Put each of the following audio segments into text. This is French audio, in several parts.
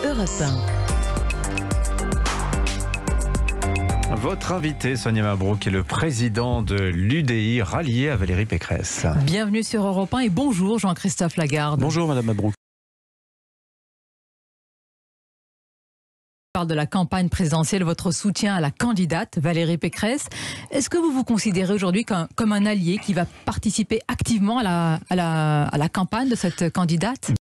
Europe 1. Votre invité, Sonia Mabrouk, est le président de l'UDI, rallié à Valérie Pécresse. Bienvenue sur Europe 1 et bonjour Jean-Christophe Lagarde. Bonjour Madame Mabrouk. On parle de la campagne présidentielle, votre soutien à la candidate Valérie Pécresse. Est-ce que vous vous considérez aujourd'hui comme un allié qui va participer activement à la campagne de cette candidate ?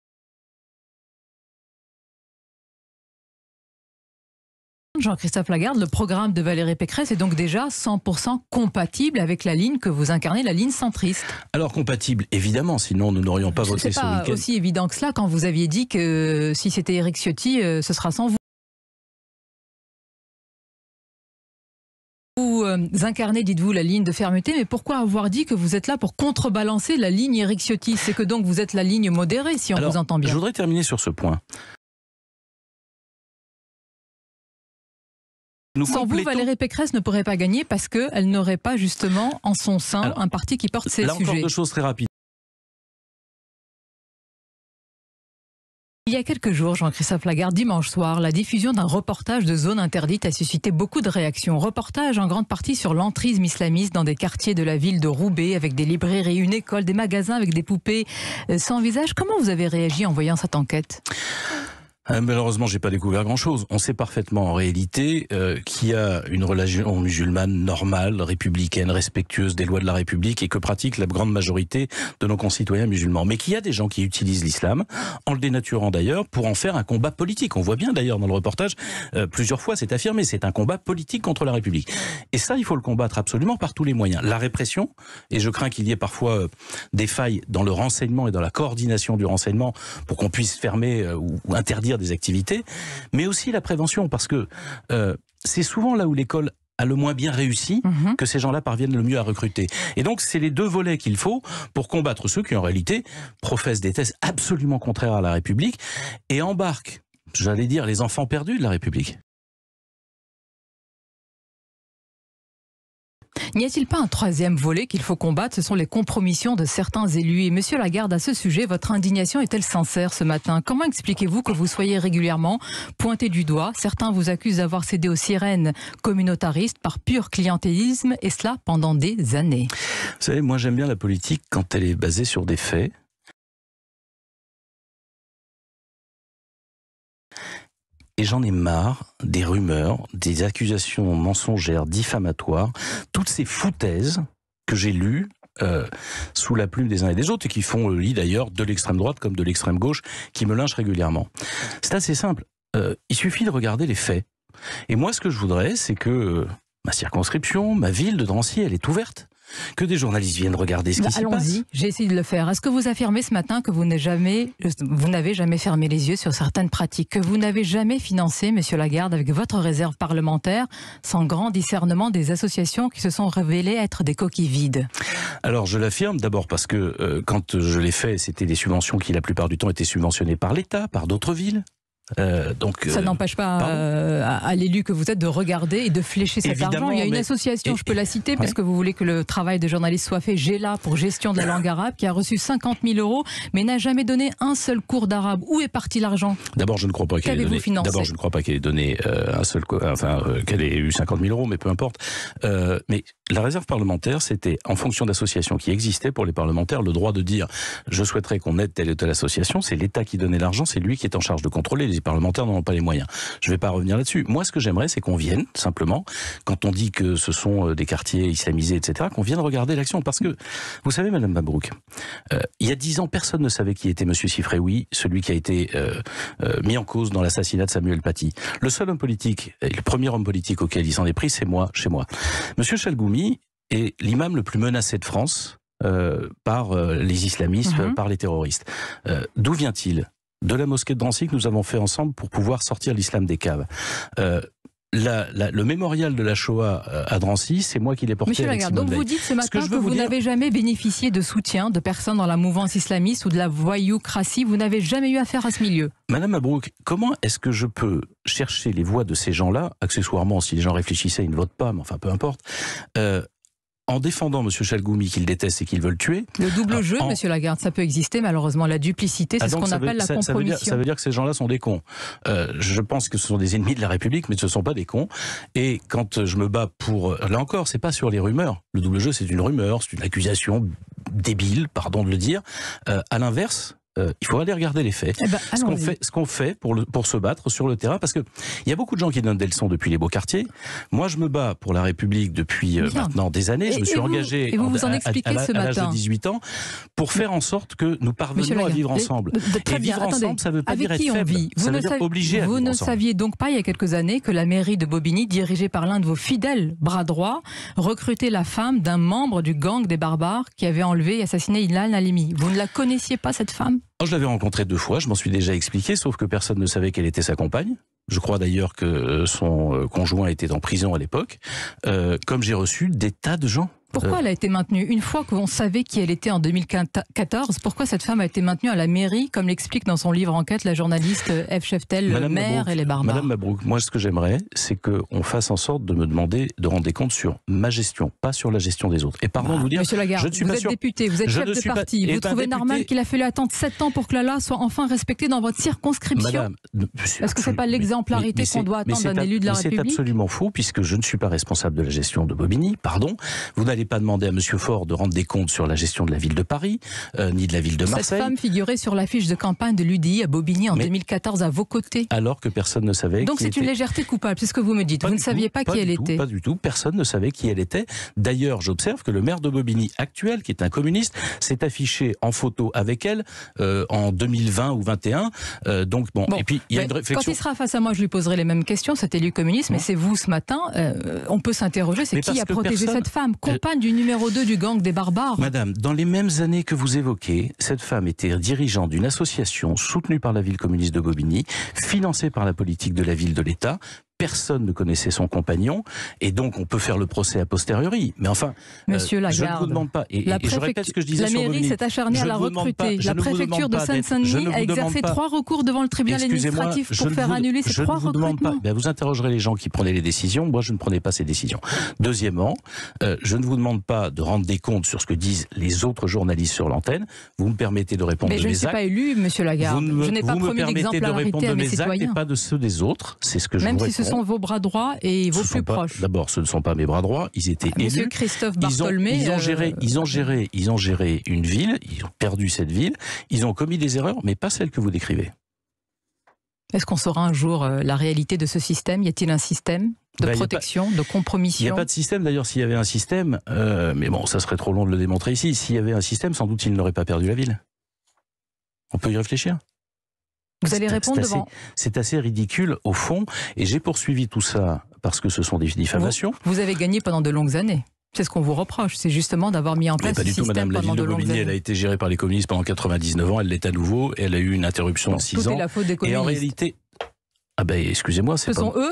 Jean-Christophe Lagarde, le programme de Valérie Pécresse est donc déjà 100% compatible avec la ligne que vous incarnez, la ligne centriste. Alors compatible, évidemment, sinon nous n'aurions pas voté ce week-end. C'est pas aussi évident que cela quand vous aviez dit que si c'était Éric Ciotti, ce sera sans vous. Vous incarnez, dites-vous, la ligne de fermeté, mais pourquoi avoir dit que vous êtes là pour contrebalancer la ligne Éric Ciotti? C'est que donc vous êtes la ligne modérée, si on vous entend bien. Je voudrais terminer sur ce point. Sans vous, Valérie Pécresse ne pourrait pas gagner parce qu'elle n'aurait pas justement en son sein un parti qui porte ces sujets. Là encore deux choses très rapides. Il y a quelques jours, Jean-Christophe Lagarde, dimanche soir, la diffusion d'un reportage de zone interdite a suscité beaucoup de réactions. Reportage en grande partie sur l'entrisme islamiste dans des quartiers de la ville de Roubaix, avec des librairies, une école, des magasins avec des poupées sans visage. Comment vous avez réagi en voyant cette enquête ? Malheureusement, j'ai pas découvert grand-chose. On sait parfaitement en réalité qu'il y a une religion musulmane normale, républicaine, respectueuse des lois de la République et que pratique la grande majorité de nos concitoyens musulmans. Mais qu'il y a des gens qui utilisent l'islam, en le dénaturant d'ailleurs, pour en faire un combat politique. On voit bien d'ailleurs dans le reportage, plusieurs fois c'est affirmé, c'est un combat politique contre la République. Et ça, il faut le combattre absolument par tous les moyens. La répression, et je crains qu'il y ait parfois des failles dans le renseignement et dans la coordination du renseignement pour qu'on puisse fermer ou interdire des activités, mais aussi la prévention, parce que c'est souvent là où l'école a le moins bien réussi que ces gens-là parviennent le mieux à recruter. Et donc, c'est les deux volets qu'il faut pour combattre ceux qui, en réalité, professent des thèses absolument contraires à la République et embarquent, j'allais dire, les enfants perdus de la République. N'y a-t-il pas un troisième volet qu'il faut combattre? Ce sont les compromissions de certains élus. Et Monsieur Lagarde, à ce sujet, votre indignation est-elle sincère ce matin? Comment expliquez-vous que vous soyez régulièrement pointé du doigt? Certains vous accusent d'avoir cédé aux sirènes communautaristes par pur clientélisme, et cela pendant des années. Vous savez, moi j'aime bien la politique quand elle est basée sur des faits. Et j'en ai marre des rumeurs, des accusations mensongères, diffamatoires, toutes ces foutaises que j'ai lues sous la plume des uns et des autres et qui font le lit d'ailleurs de l'extrême droite comme de l'extrême gauche qui me lynchent régulièrement. C'est assez simple, il suffit de regarder les faits. Et moi ce que je voudrais, c'est que ma circonscription, ma ville de Drancy, elle est ouverte. Que des journalistes viennent regarder ce qui s'y passe. Allons-y, j'ai essayé de le faire. Est-ce que vous affirmez ce matin que vous n'avez jamais fermé les yeux sur certaines pratiques, que vous n'avez jamais financé, Monsieur Lagarde, avec votre réserve parlementaire, sans grand discernement, des associations qui se sont révélées être des coquilles vides? Alors je l'affirme d'abord parce que quand je l'ai fait, c'était des subventions qui la plupart du temps étaient subventionnées par l'État, par d'autres villes. Donc, ça n'empêche pas à l'élu que vous êtes de regarder et de flécher cet argent. Il y a une association, je peux la citer, parce que vous voulez que le travail de journaliste soit fait, GELA, pour gestion de la langue arabe, qui a reçu 50 000 €, mais n'a jamais donné un seul cours d'arabe. Où est parti l'argent? D'abord, je ne crois pas qu'elle ait donné. D'abord, je ne crois pas qu'elle ait donné un seul, qu'elle ait eu 50 000 €, mais peu importe. Mais la réserve parlementaire, c'était en fonction d'associations qui existaient pour les parlementaires, le droit de dire je souhaiterais qu'on aide telle ou telle association. C'est l'État qui donnait l'argent, c'est lui qui est en charge de contrôler. Les parlementaires n'en ont pas les moyens. Je ne vais pas revenir là-dessus. Moi, ce que j'aimerais, c'est qu'on vienne, simplement, quand on dit que ce sont des quartiers islamisés, etc., qu'on vienne regarder l'action. Parce que, vous savez, Madame Mabrouk, il y a 10 ans, personne ne savait qui était Monsieur Sifreoui, celui qui a été mis en cause dans l'assassinat de Samuel Paty. Le seul homme politique, et le premier homme politique auquel il s'en est pris, c'est moi, chez moi. Monsieur Chalgoumi est l'imam le plus menacé de France par les islamistes, par les terroristes. D'où vient-il? De la mosquée de Drancy que nous avons fait ensemble pour pouvoir sortir l'islam des caves. Le mémorial de la Shoah à Drancy, c'est moi qui l'ai porté. Monsieur Lagarde, donc vous dites ce matin que vous n'avez jamais bénéficié de soutien de personnes dans la mouvance islamiste ou de la voyoucratie, vous n'avez jamais eu affaire à ce milieu. Madame Mabrouk, comment est-ce que je peux chercher les voix de ces gens-là, accessoirement si les gens réfléchissaient, ils ne votent pas, mais enfin peu importe, en défendant M. Chalgoumi, qu'il déteste et qu'il veut le tuer. Le double jeu, M. Lagarde, ça peut exister, malheureusement. La duplicité, c'est ce qu'on appelle la compromission. Ça veut dire que ces gens-là sont des cons. Je pense que ce sont des ennemis de la République, mais ce ne sont pas des cons. Et quand je me bats pour... Là encore, c'est pas sur les rumeurs. Le double jeu, c'est une rumeur, c'est une accusation débile, pardon de le dire. À l'inverse... il faut aller regarder les faits. Ce qu'on fait pour se battre sur le terrain, parce que il y a beaucoup de gens qui donnent des leçons depuis les beaux quartiers. Moi, je me bats pour la République depuis maintenant des années. Je me suis engagé à l'âge de 18 ans pour faire en sorte que nous parvenions à vivre ensemble. Et vivre ensemble, ça ne veut pas dire être faible. Ça veut dire obligé à vivre ensemble. Vous ne saviez donc pas, il y a quelques années, que la mairie de Bobigny, dirigée par l'un de vos fidèles bras droits, recrutait la femme d'un membre du gang des barbares qui avait enlevé et assassiné Ilan Halimi. Vous ne la connaissiez pas, cette femme ? Je l'avais rencontrée 2 fois, je m'en suis déjà expliqué, sauf que personne ne savait quelle était sa compagne. Je crois d'ailleurs que son conjoint était en prison à l'époque. Comme j'ai reçu des tas de gens. Pourquoi elle a été maintenue? Une fois qu'on savait qui elle était en 2014, pourquoi cette femme a été maintenue à la mairie, comme l'explique dans son livre Enquête la journaliste Ève Cheftel, le maire et les barbares? Madame Mabrouk, moi ce que j'aimerais, c'est qu'on fasse en sorte de me demander de rendre des comptes sur ma gestion, pas sur la gestion des autres. Et pardon de vous dire, Monsieur Lagarde, je ne suis vous pas êtes sûr. député, vous êtes chef de parti, vous trouvez normal qu'il a fallu attendre 7 ans pour que la loi soit enfin respectée dans votre circonscription? Est-ce que c'est pas l'exemplarité qu'on doit attendre d'un élu de la République? C'est absolument faux, puisque je ne suis pas responsable de la gestion de Bobigny, pardon. Vous n'allez pas demander à Monsieur Faure de rendre des comptes sur la gestion de la ville de Paris, ni de la ville de Marseille. Cette femme figurait sur l'affiche de campagne de l'UDI à Bobigny en 2014 à vos côtés. Alors que personne ne savait. Donc c'est une légèreté coupable, c'est ce que vous me dites. Vous ne saviez pas qui elle était. Pas du tout, personne ne savait qui elle était. D'ailleurs, j'observe que le maire de Bobigny actuel, qui est un communiste, s'est affiché en photo avec elle en 2020 ou 2021. Donc bon, et puis il y a une réflexion. Quand il sera face à moi, je lui poserai les mêmes questions, cet élu communiste, mais c'est vous ce matin. On peut s'interroger, c'est qui a protégé cette femme, compagne du numéro 2 du gang des barbares? Madame, dans les mêmes années que vous évoquez, cette femme était dirigeante d'une association soutenue par la ville communiste de Bobigny, financée par la politique de la ville de l'État. Personne ne connaissait son compagnon, et donc on peut faire le procès a posteriori. Mais enfin, Monsieur Lagarde, je ne vous demande pas, et je répète ce que je disais sur Bobigny. La mairie s'est acharnée à la recruter. La préfecture de Seine-Saint-Denis a exercé 3 recours devant le tribunal administratif pour faire annuler ces 3 recrutements. Vous interrogerez les gens qui prenaient les décisions, moi je ne prenais pas ces décisions. Deuxièmement, je ne vous demande pas de rendre des comptes sur ce que disent les autres journalistes sur l'antenne, vous me permettez de répondre de mes actes. Mais je ne suis pas élu, Monsieur Lagarde. Je n'ai pas promis d'exemplarité à mes citoyens. Et pas de ceux des autres, c'est ce que je vous réponds. Ce sont vos bras droits et vos plus proches. D'abord, ce ne sont pas mes bras droits, ils étaient élus. Monsieur Christophe Bartholmé, ils ont géré une ville, ils ont perdu cette ville, ils ont commis des erreurs, mais pas celles que vous décrivez. Est-ce qu'on saura un jour la réalité de ce système? Y a-t-il un système de protection, de compromission? Il n'y a pas de système. D'ailleurs, s'il y avait un système, mais bon, ça serait trop long de le démontrer ici, s'il y avait un système, sans doute il n'aurait pas perdu la ville. On peut y réfléchir. Vous allez répondre devant... C'est assez ridicule, au fond, et j'ai poursuivi tout ça parce que ce sont des diffamations. Vous avez gagné pendant de longues années. C'est ce qu'on vous reproche, c'est justement d'avoir mis en place ce système pendant de longues années. La ville de Bobigny, elle a été gérée par les communistes pendant 99 ans, elle l'est à nouveau, et elle a eu une interruption de 6 ans. Tout est la faute des communistes. Et en réalité... Ah ben excusez-moi, ce sont eux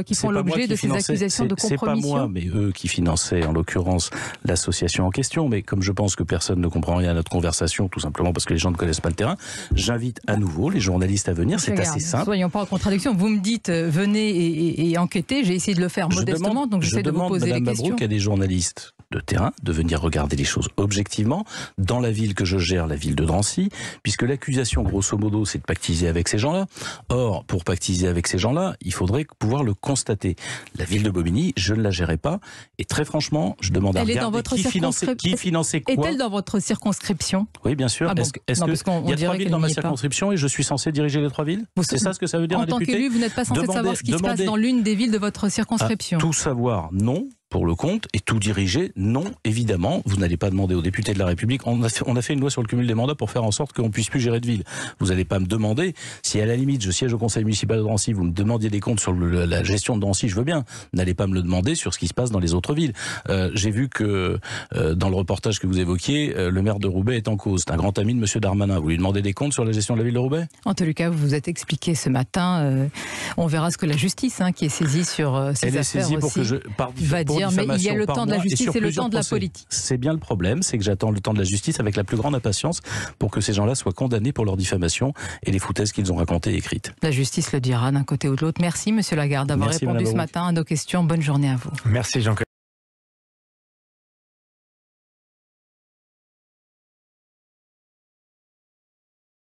qui font l'objet de ces accusations de compromission. C'est pas moi, mais eux qui finançaient en l'occurrence l'association en question. Mais comme je pense que personne ne comprend rien à notre conversation, tout simplement parce que les gens ne connaissent pas le terrain, j'invite à nouveau les journalistes à venir. C'est assez simple. Soyons pas en contradiction. Vous me dites venez et enquêtez. J'ai essayé de le faire modestement, donc j'essaie de vous poser les questions. Je demande, Madame Mabrouk, à des journalistes de terrain de venir regarder les choses objectivement dans la ville que je gère, la ville de Drancy, puisque l'accusation grosso modo c'est de pactiser avec ces gens-là. Or, pour pactiser avec ces gens-là, il faudrait pouvoir le constater. La ville de Bobigny, je ne la gérais pas, et très franchement, je demande à regarder qui finançait quoi. Est-elle dans votre circonscription? Il Oui, bien sûr. Est-ce qu'il y a 3 villes dans ma circonscription et je suis censé diriger les 3 villes? C'est ça ce que ça veut dire, un député? En tant qu'élu, vous n'êtes pas censé savoir ce qui se passe dans l'une des villes de votre circonscription? Tout savoir, non. Pour le compte, et tout diriger, non, évidemment, vous n'allez pas demander aux députés de la République, on a fait une loi sur le cumul des mandats pour faire en sorte qu'on puisse plus gérer de ville. Vous n'allez pas me demander, si à la limite je siège au conseil municipal de Drancy, vous me demandiez des comptes sur la gestion de Drancy, je veux bien, n'allez pas me le demander sur ce qui se passe dans les autres villes. J'ai vu que dans le reportage que vous évoquiez, le maire de Roubaix est en cause, c'est un grand ami de M. Darmanin, vous lui demandez des comptes sur la gestion de la ville de Roubaix? En tout cas, vous vous êtes expliqué ce matin, on verra ce que la justice, qui est saisie sur ces affaires aussi, pour que je, va dire. Mais il y a le temps de la justice et le temps de la politique. C'est bien le problème, c'est que j'attends le temps de la justice avec la plus grande impatience pour que ces gens-là soient condamnés pour leur diffamation et les foutaises qu'ils ont racontées et écrites. La justice le dira d'un côté ou de l'autre. Merci Monsieur Lagarde d'avoir répondu ce matin à nos questions. Bonne journée à vous. Merci Jean-Christophe.